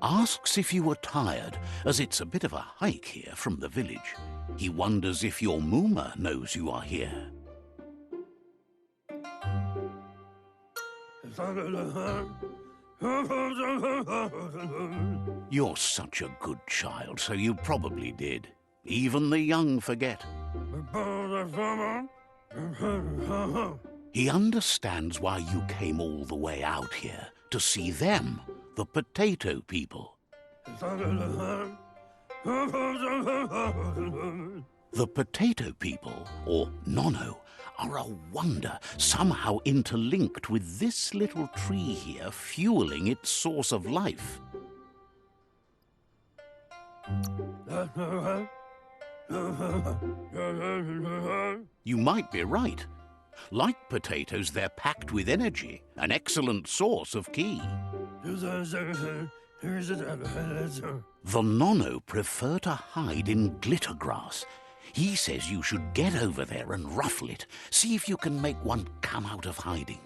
Asks if you are tired, as it's a bit of a hike here from the village. He wonders if your Mooma knows you are here. You're such a good child, so you probably did. Even the young forget. He understands why you came all the way out here, to see them, the potato people. The potato people, or Nono, are a wonder, somehow interlinked with this little tree here, fueling its source of life. You might be right. Like potatoes, they're packed with energy, an excellent source of ki. The Nono prefer to hide in glitter grass. He says you should get over there and ruffle it. See if you can make one come out of hiding.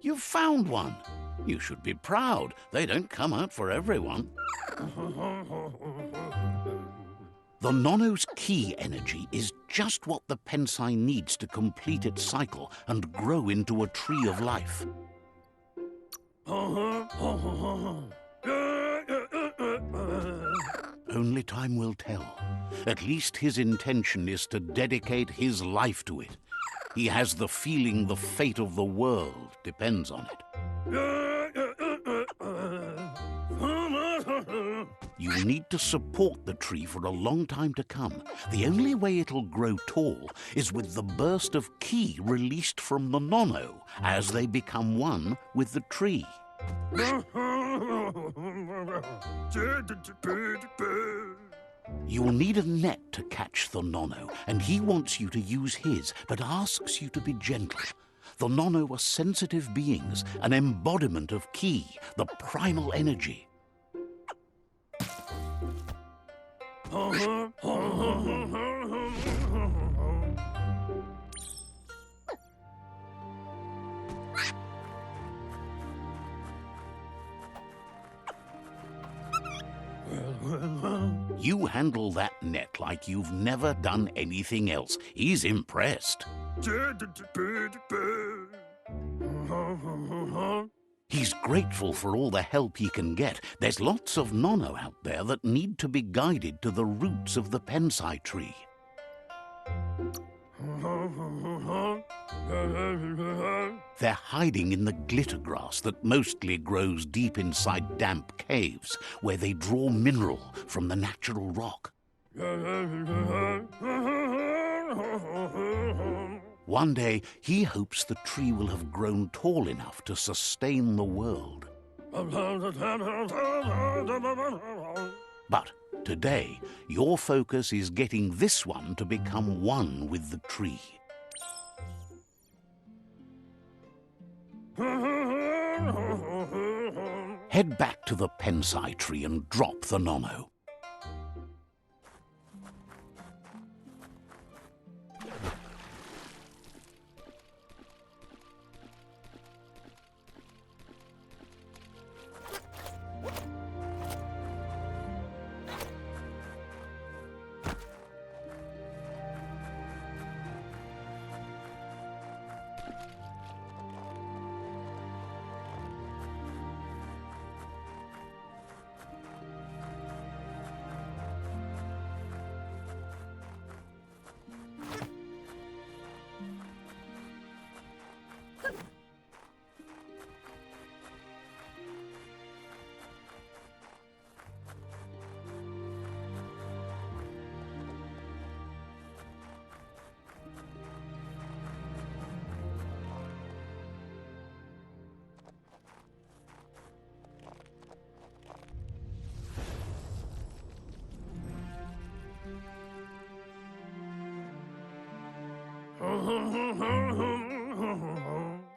You've found one. You should be proud. They don't come out for everyone. The Nono's ki energy is just what the Pensai needs to complete its cycle and grow into a tree of life. Only time will tell. At least his intention is to dedicate his life to it. He has the feeling the fate of the world depends on it. You need to support the tree for a long time to come. The only way it'll grow tall is with the burst of ki released from the Nono as they become one with the tree. You'll need a net to catch the Nono, and he wants you to use his, but asks you to be gentle. The Nono are sensitive beings, an embodiment of ki, the primal energy. You handle that net like you've never done anything else. He's impressed. He's grateful for all the help he can get. There's lots of Nono out there that need to be guided to the roots of the Pensai tree. They're hiding in the glitter grass that mostly grows deep inside damp caves, where they draw mineral from the natural rock. One day, he hopes the tree will have grown tall enough to sustain the world. But today, your focus is getting this one to become one with the tree. Head back to the Pensai tree and drop the Nono.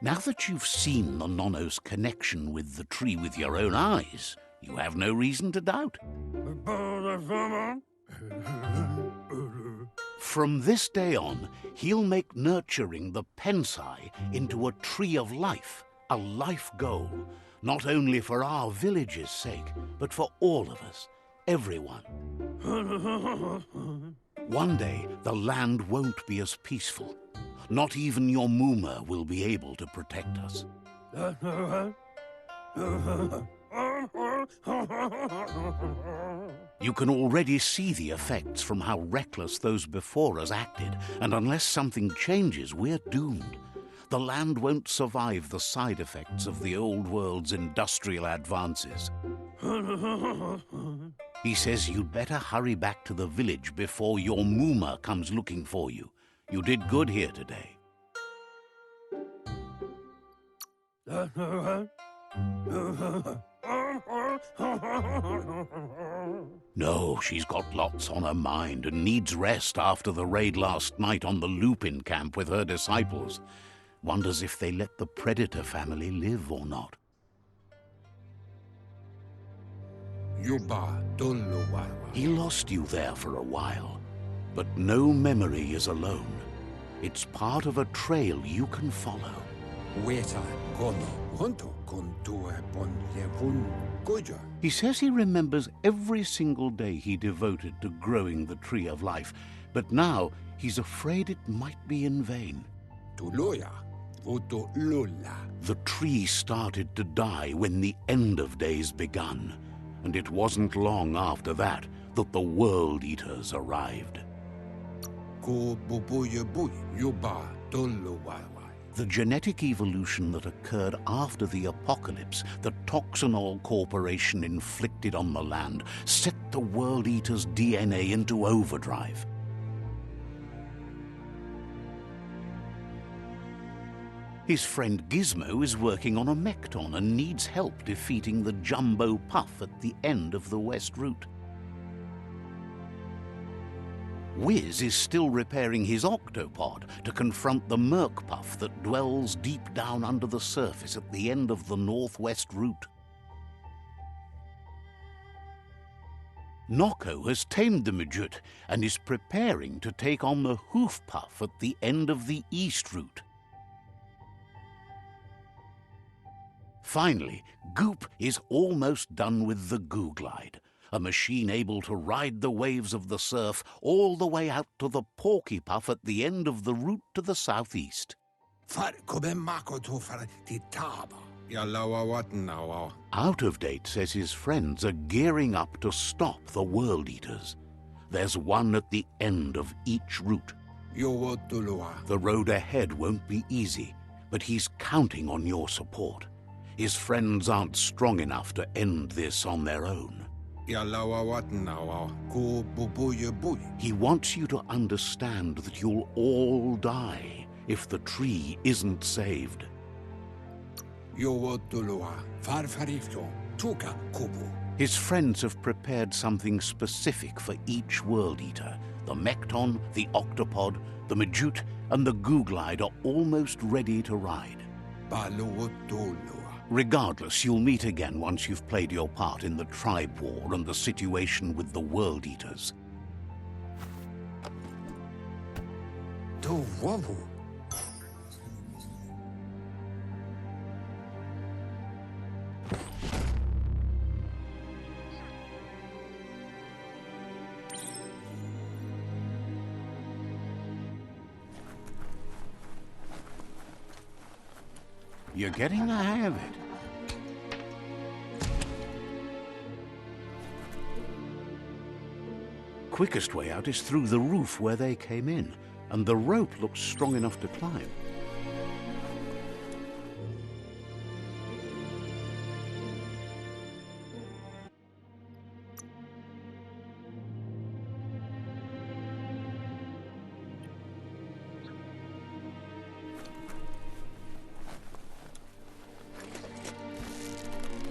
Now that you've seen the Nonno's connection with the tree with your own eyes, you have no reason to doubt. From this day on, he'll make nurturing the Pensai into a tree of life, a life goal, not only for our village's sake, but for all of us, everyone. One day, the land won't be as peaceful. Not even your Muma will be able to protect us. You can already see the effects from how reckless those before us acted, and unless something changes, we're doomed. The land won't survive the side effects of the old world's industrial advances. He says you'd better hurry back to the village before your Muma comes looking for you. You did good here today. No, she's got lots on her mind and needs rest after the raid last night on the Lupin camp with her disciples. Wonders if they let the Predator family live or not. He lost you there for a while, but no memory is alone. It's part of a trail you can follow. He says he remembers every single day he devoted to growing the Tree of Life, but now he's afraid it might be in vain. The tree started to die when the end of days begun, and it wasn't long after that that the World Eaters arrived. The genetic evolution that occurred after the apocalypse that Toxanol Corporation inflicted on the land set the World Eater's DNA into overdrive. His friend Gizmo is working on a Mekton and needs help defeating the Jumbo Puff at the end of the West Route. Wiz is still repairing his octopod to confront the Merc Puff that dwells deep down under the surface at the end of the Northwest Route. Nocco has tamed the Midget and is preparing to take on the Hoof Puff at the end of the East Route. Finally, Goop is almost done with the Googlide, a machine able to ride the waves of the surf all the way out to the Porky Puff at the end of the route to the southeast. Out of Date says his friends are gearing up to stop the World Eaters. There's one at the end of each route. The road ahead won't be easy, but he's counting on your support. His friends aren't strong enough to end this on their own. He wants you to understand that you'll all die if the tree isn't saved. His friends have prepared something specific for each World Eater. The Mekton, the Octopod, the Majute, and the Googlide are almost ready to ride. Regardless, you'll meet again once you've played your part in the tribe war and the situation with the World Eaters. You're getting the hang of it. Quickest way out is through the roof where they came in, and the rope looks strong enough to climb.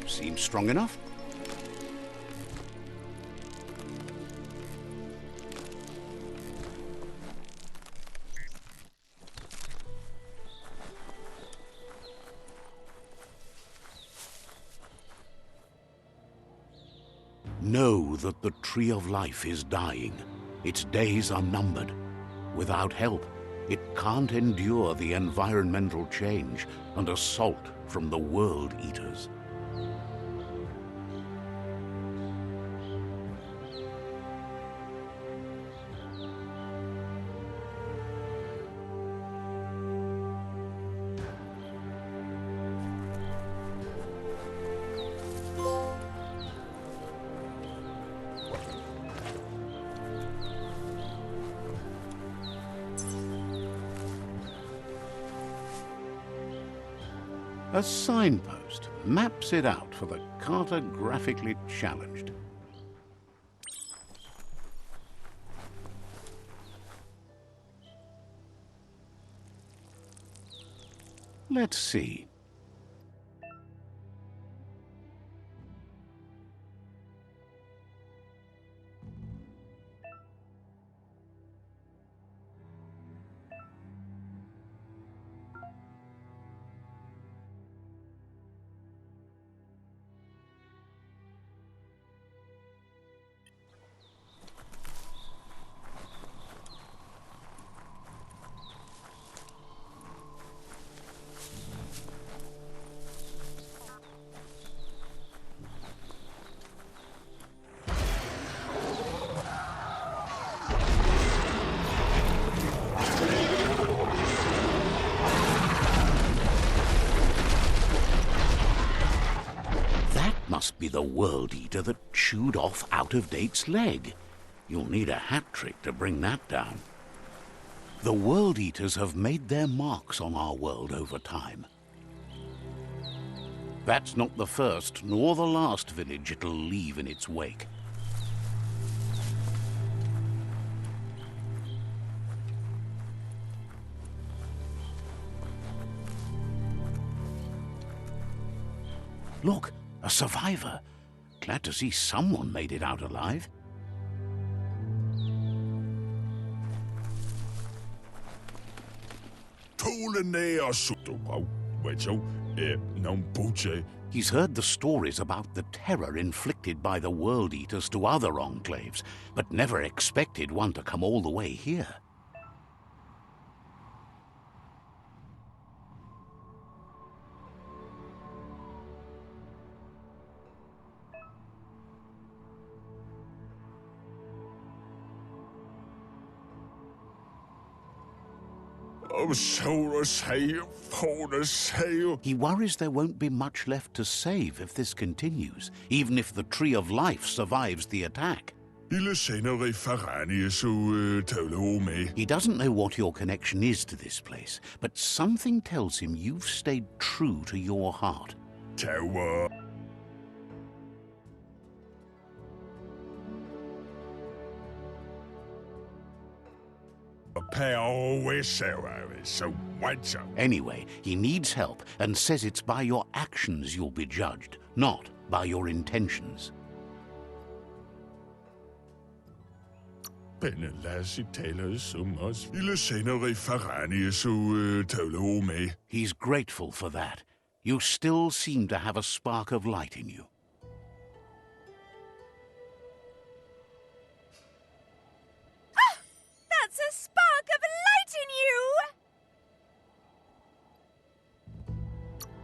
Seems strong enough. Know that the Tree of Life is dying. Its days are numbered. Without help, it can't endure the environmental change and assault from the World Eaters. A signpost maps it out for the cartographically challenged. Let's see. Must be the World Eater that chewed off Out-of-Date's leg. You'll need a hat trick to bring that down. The World Eaters have made their marks on our world over time. That's not the first nor the last village it'll leave in its wake. Look! A survivor. Glad to see someone made it out alive. He's heard the stories about the terror inflicted by the World Eaters to other enclaves, but never expected one to come all the way here. He worries there won't be much left to save if this continues, even if the Tree of Life survives the attack. He doesn't know what your connection is to this place, but something tells him you've stayed true to your heart. Anyway, he needs help and says it's by your actions you'll be judged, not by your intentions. He's grateful for that. You still seem to have a spark of light in you. That's a spark of light in you!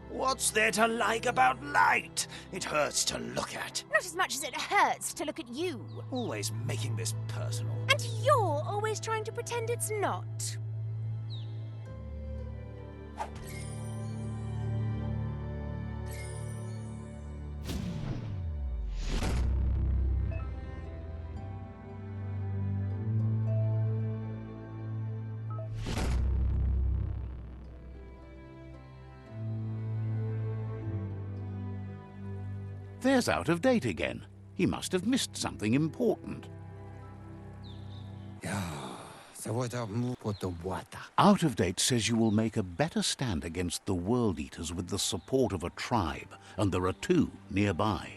What's there to like about light? It hurts to look at. Not as much as it hurts to look at you. Always making this personal. And you're always trying to pretend it's not. There's Out-of-Date again. He must have missed something important. Out-of-Date says you will make a better stand against the World Eaters with the support of a tribe, and there are two nearby.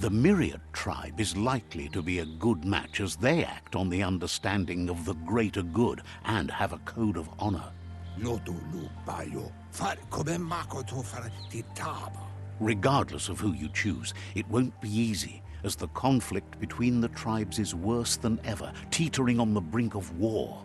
The Myriad tribe is likely to be a good match as they act on the understanding of the greater good and have a code of honor. Regardless of who you choose, it won't be easy, as the conflict between the tribes is worse than ever, teetering on the brink of war.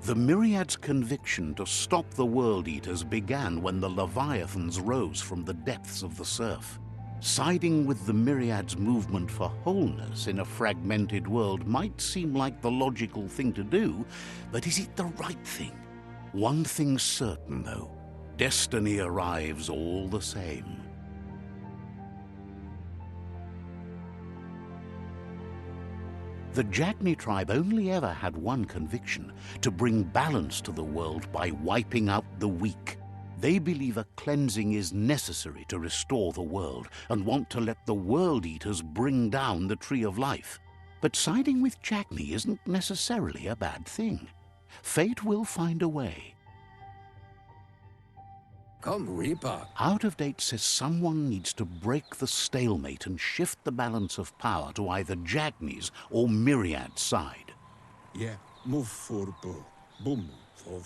The Myriad's conviction to stop the World Eaters began when the Leviathans rose from the depths of the surf. Siding with the Myriad's movement for wholeness in a fragmented world might seem like the logical thing to do, but is it the right thing? One thing's certain, though. Destiny arrives all the same. The Jagni tribe only ever had one conviction: to bring balance to the world by wiping out the weak. They believe a cleansing is necessary to restore the world and want to let the World Eaters bring down the Tree of Life. But siding with Jagni isn't necessarily a bad thing. Fate will find a way. Come, Reaper. Out of Date says someone needs to break the stalemate and shift the balance of power to either Jagni's or Myriad's side. Yeah, move for boom, for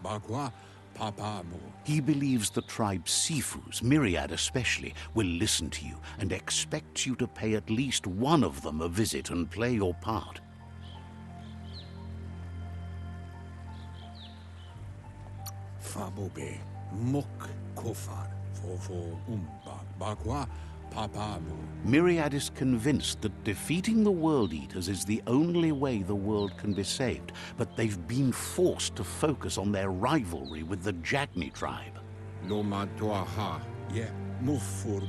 bagua, papa mo. He believes the tribe's Sifus, Myriad especially, will listen to you and expects you to pay at least one of them a visit and play your part. Fabobe, mok kofar, for bagua, papa mo. Myriad is convinced that defeating the World Eaters is the only way the world can be saved, but they've been forced to focus on their rivalry with the Jagni tribe. Loma doaha, yeah, move for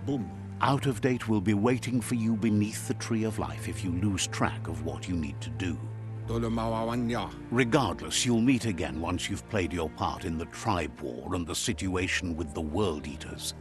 boom. Out of Date will be waiting for you beneath the Tree of Life if you lose track of what you need to do. Regardless, you'll meet again once you've played your part in the tribe war and the situation with the World Eaters.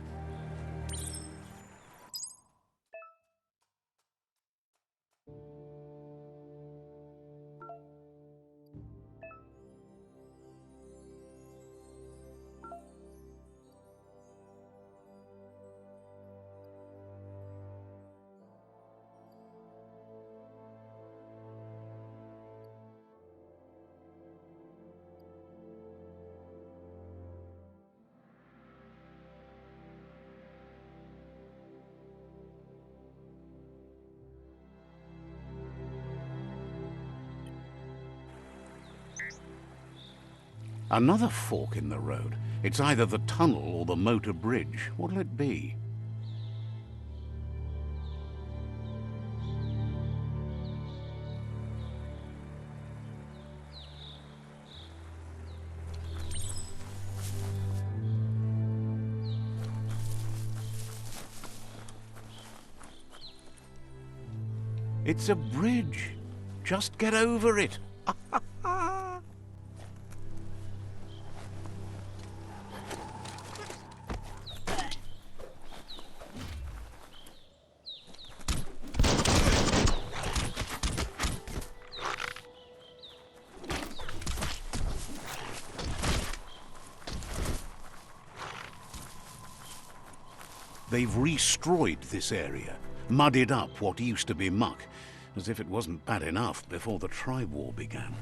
Another fork in the road. It's either the tunnel or the motor bridge. What'll it be? It's a bridge. Just get over it. They've destroyed this area, muddied up what used to be muck, as if it wasn't bad enough before the tribe war began.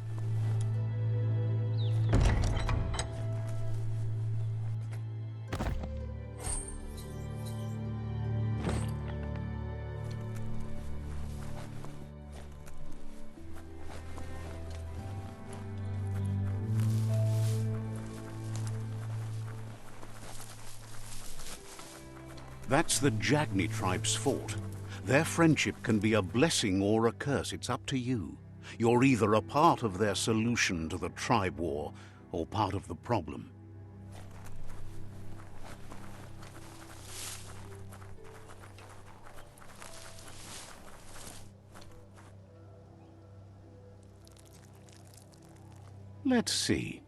That's the Jagni tribe's fort. Their friendship can be a blessing or a curse. It's up to you. You're either a part of their solution to the tribe war or part of the problem. Let's see.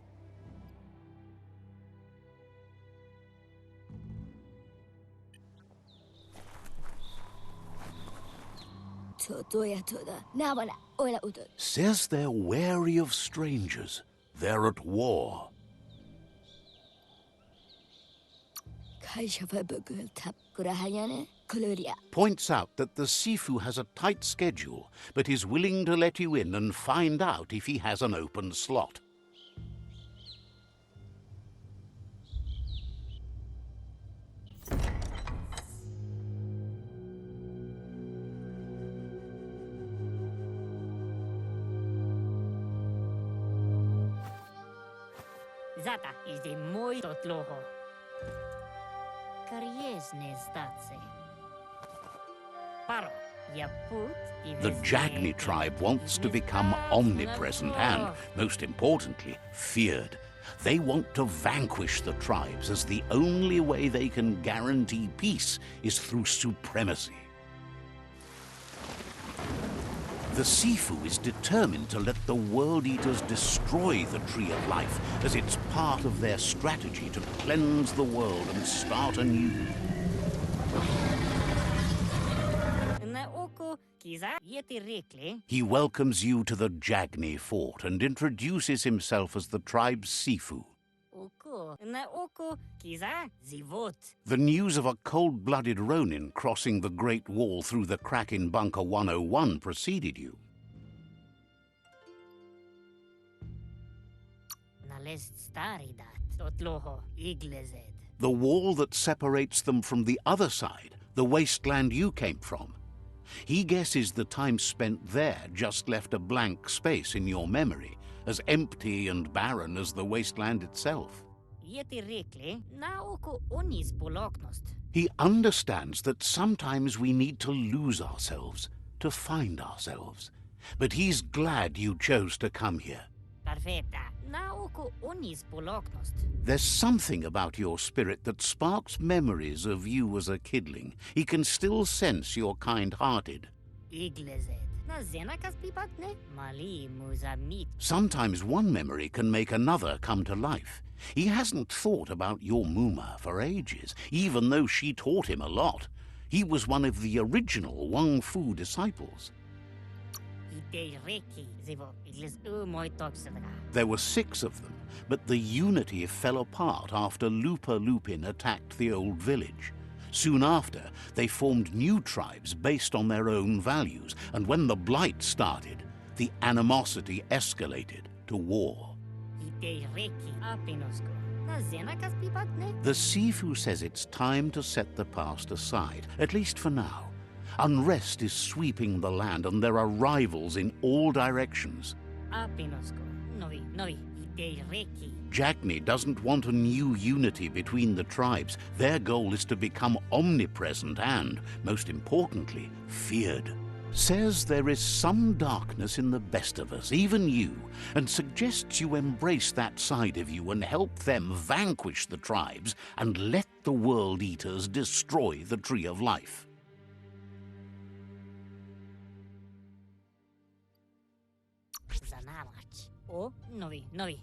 Says they're wary of strangers. They're at war. Points out that the Sifu has a tight schedule, but is willing to let you in and find out if he has an open slot. Zata is the muito tloho. Kariesne zdace. Paro, ya put The Jagni tribe wants to become omnipresent and, most importantly, feared. They want to vanquish the tribes, as the only way they can guarantee peace is through supremacy. The Sifu is determined to let the World Eaters destroy the Tree of Life, as it's part of their strategy to cleanse the world and start anew. He welcomes you to the Jagni fort and introduces himself as the tribe's Sifu. The news of a cold-blooded Ronin crossing the Great Wall through the crack in Bunker 101 preceded you. The wall that separates them from the other side, the wasteland you came from. He guesses the time spent there just left a blank space in your memory, as empty and barren as the wasteland itself. He understands that sometimes we need to lose ourselves to find ourselves. But he's glad you chose to come here. There's something about your spirit that sparks memories of you as a kidling. He can still sense you're kind-hearted. Sometimes one memory can make another come to life. He hasn't thought about your Muma for ages, even though she taught him a lot. He was one of the original Wang Fu disciples. There were 6 of them, but the unity fell apart after Lupa Lupin attacked the old village. Soon after, they formed new tribes based on their own values, and when the Blight started, the animosity escalated to war. The Sifu says it's time to set the past aside, at least for now. Unrest is sweeping the land, and there are rivals in all directions. Jagni doesn't want a new unity between the tribes. Their goal is to become omnipresent and, most importantly, feared. Says there is some darkness in the best of us, even you, and suggests you embrace that side of you and help them vanquish the tribes and let the World Eaters destroy the Tree of Life.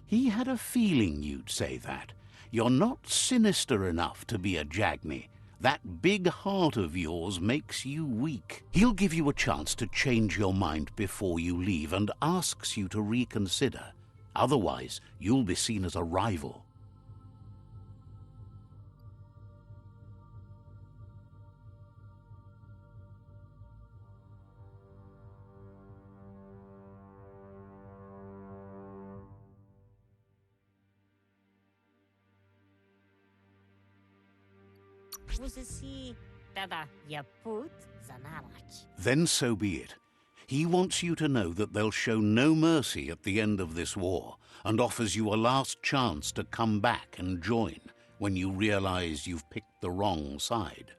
He had a feeling you'd say that. You're not sinister enough to be a Jagni. That big heart of yours makes you weak. He'll give you a chance to change your mind before you leave and asks you to reconsider. Otherwise, you'll be seen as a rival. Then so be it. He wants you to know that they'll show no mercy at the end of this war, and offers you a last chance to come back and join when you realize you've picked the wrong side.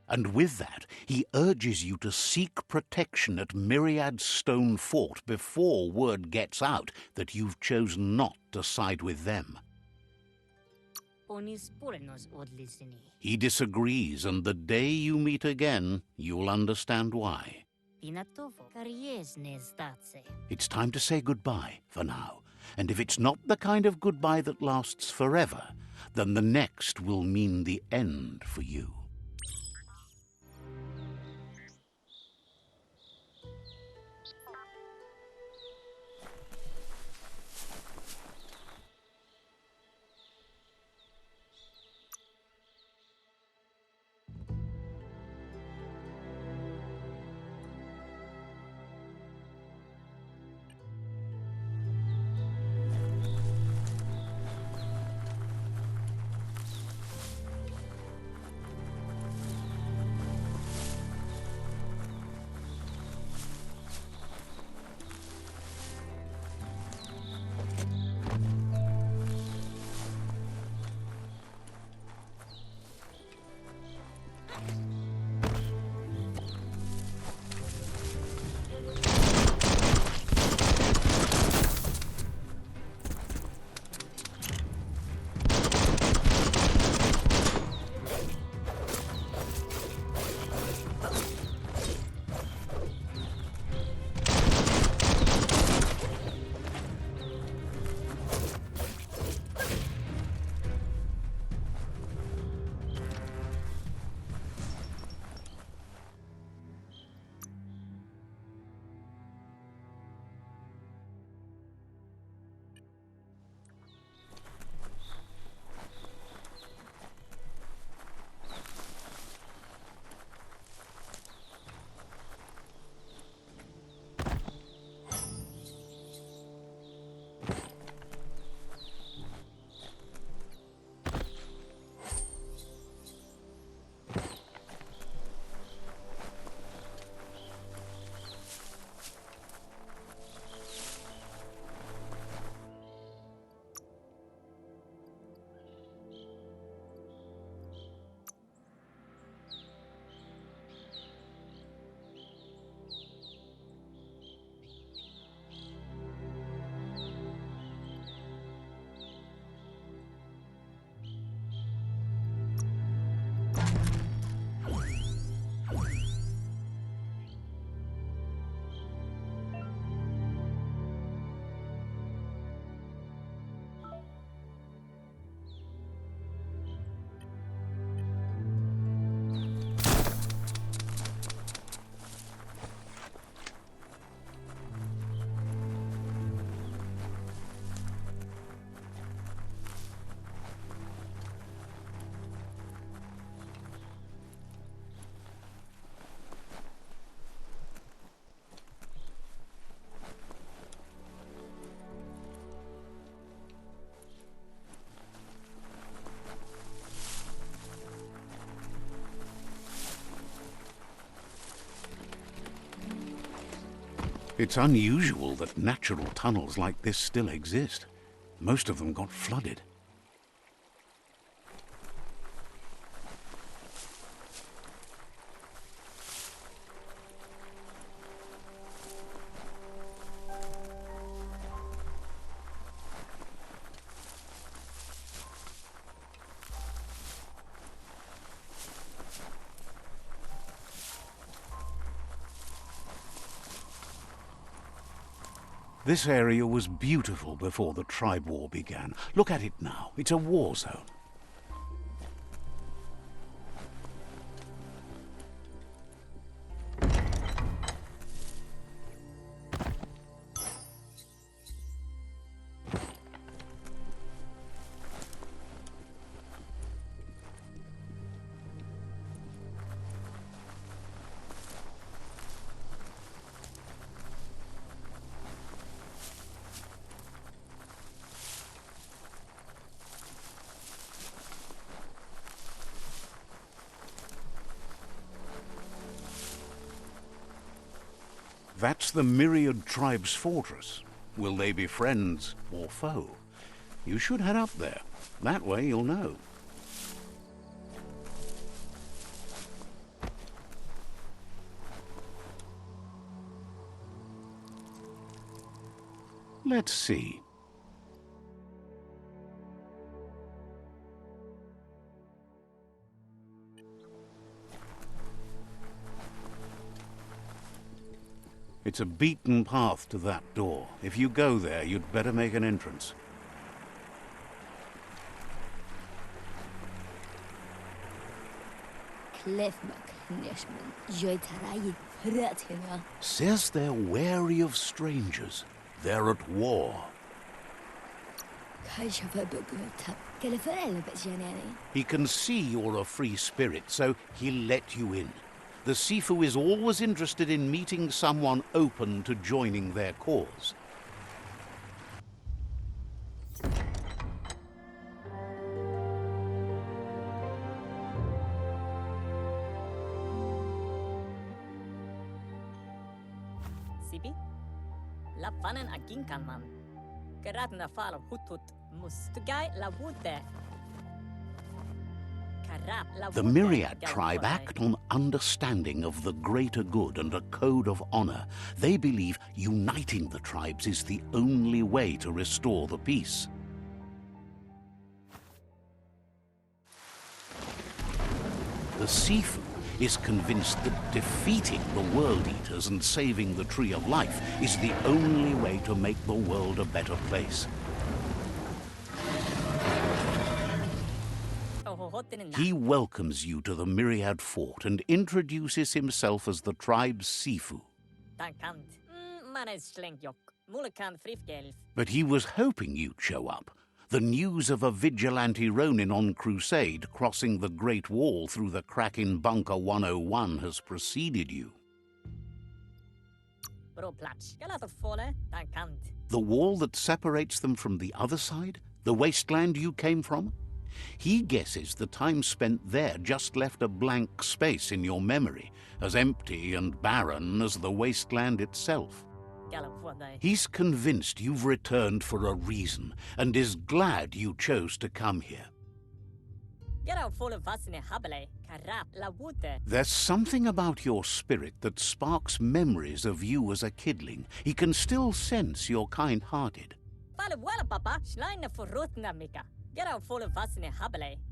And with that, he urges you to seek protection at Myriad Stone Fort before word gets out that you've chosen not to side with them. He disagrees, and the day you meet again, you'll understand why. It's time to say goodbye for now, and if it's not the kind of goodbye that lasts forever, then the next will mean the end for you. It's unusual that natural tunnels like this still exist. Most of them got flooded. This area was beautiful before the tribe war began. Look at it now. It's a war zone. That's the Myriad Tribe's fortress. Will they be friends or foe? You should head up there. That way you'll know. Let's see. It's a beaten path to that door. If you go there, you'd better make an entrance. Says they're wary of strangers. They're at war. He can see you're a free spirit, so he'll let you in. The Sifu is always interested in meeting someone open to joining their cause. Sipi? La fanen aginkan man. Geratna falo hutut mustugai la wute. The Myriad tribe act on understanding of the greater good and a code of honor. They believe uniting the tribes is the only way to restore the peace. The Sifu is convinced that defeating the World Eaters and saving the Tree of Life is the only way to make the world a better place. He welcomes you to the Myriad Fort and introduces himself as the tribe's Sifu. But he was hoping you'd show up. The news of a vigilante Ronin on crusade crossing the Great Wall through the crack in Bunker 101 has preceded you. The wall that separates them from the other side? The wasteland you came from? He guesses the time spent there just left a blank space in your memory, as empty and barren as the wasteland itself. He's convinced you've returned for a reason, and is glad you chose to come here. There's something about your spirit that sparks memories of you as a kidling. He can still sense you're kind-hearted.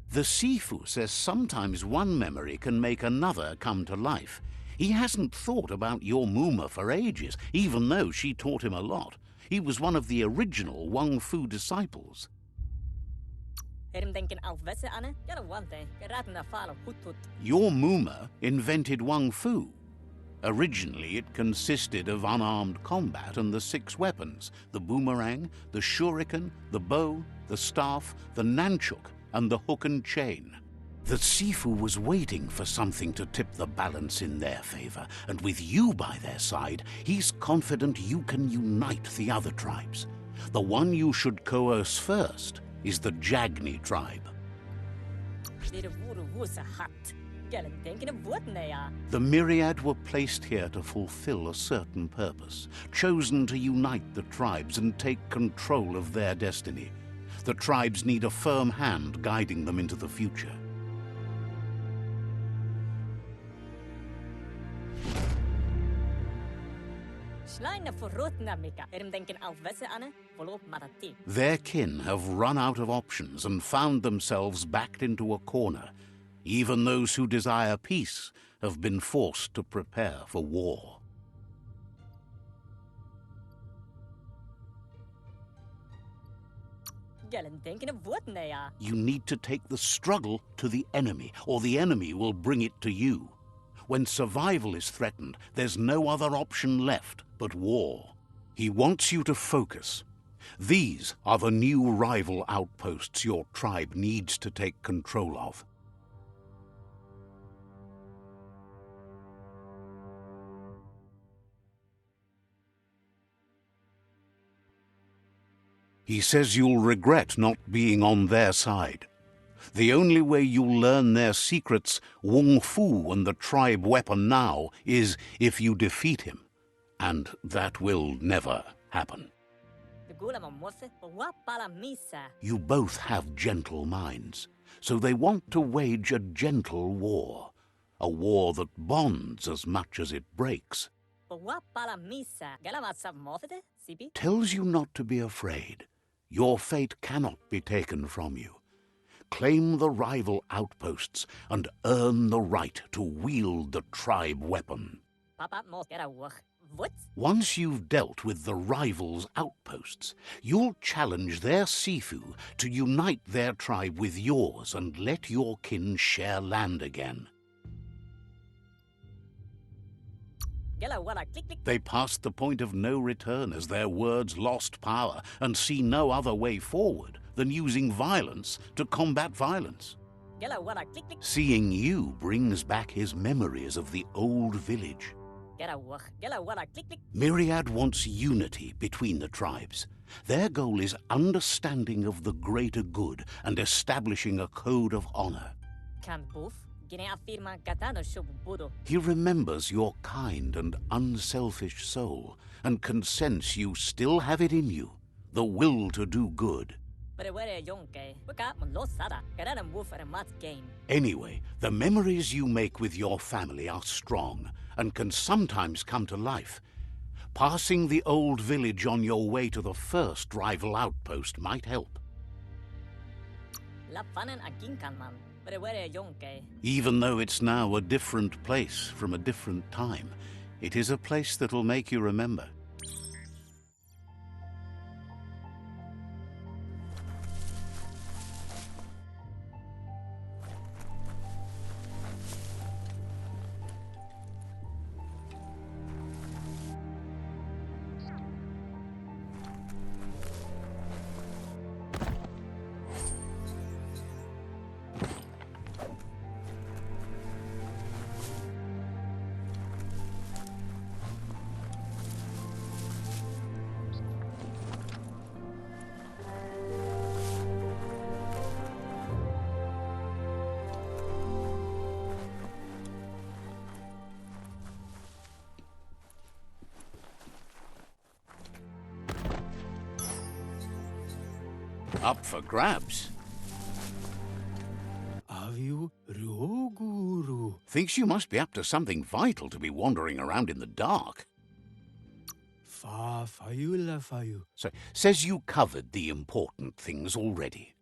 The Sifu says sometimes one memory can make another come to life. He hasn't thought about your Muma for ages, even though she taught him a lot. He was one of the original Wang Fu disciples. Your Muma invented Wang Fu. Originally, it consisted of unarmed combat and the 6 weapons: the boomerang, the shuriken, the bow, the staff, the nunchuk, and the hook and chain. The Sifu was waiting for something to tip the balance in their favor, and with you by their side, he's confident you can unite the other tribes. The one you should coerce first is the Jagni tribe. Gelen denken of what they are. The myriad were placed here to fulfill a certain purpose, chosen to unite the tribes and take control of their destiny. The tribes need a firm hand guiding them into the future. Schleine verrotna mika. Denken alvesse ane, volop matati. Their kin have run out of options and found themselves backed into a corner. Even those who desire peace have been forced to prepare for war. Gelen denken of what they are. You need to take the struggle to the enemy, or the enemy will bring it to you. When survival is threatened, there's no other option left but war. He wants you to focus. These are the new rival outposts your tribe needs to take control of. He says you'll regret not being on their side. The only way you'll learn their secrets, Wung Fu and the tribe weapon now, is if you defeat him. And that will never happen. The gula mamorse, wa pala misa. You both have gentle minds, so they want to wage a gentle war. A war that bonds as much as it breaks. Wa pala misa. Galamatsa morfete, sibi. Tells you not to be afraid. Your fate cannot be taken from you. Claim the rival outposts and earn the right to wield the tribe weapon. Papa mos get a work. What? Once you've dealt with the rivals' outposts, you'll challenge their Sifu to unite their tribe with yours and let your kin share land again. Gela wala click click. They passed the point of no return as their words lost power and see no other way forward than using violence to combat violence. Gela wala click click. Seeing you brings back his memories of the old village. Get a work. Gela wala click click. Myriad wants unity between the tribes. Their goal is understanding of the greater good and establishing a code of honor. Can boof. Gine afirma katano shubudo. He remembers your kind and unselfish soul and can sense you still have it in you, the will to do good. But where yonke, waka losada, garana move for a mat game. Anyway, the memories you make with your family are strong and can sometimes come to life. Passing the old village on your way to the first rival outpost might help. La fanen aginkan man. But where yonke. Even though it's now a different place from a different time, it is a place that'll make you remember. Up for grabs. Aviu Ruoguru. Thinks you must be up to something vital to be wandering around in the dark. Fa Fayula Fayu. So, says you covered the important things already.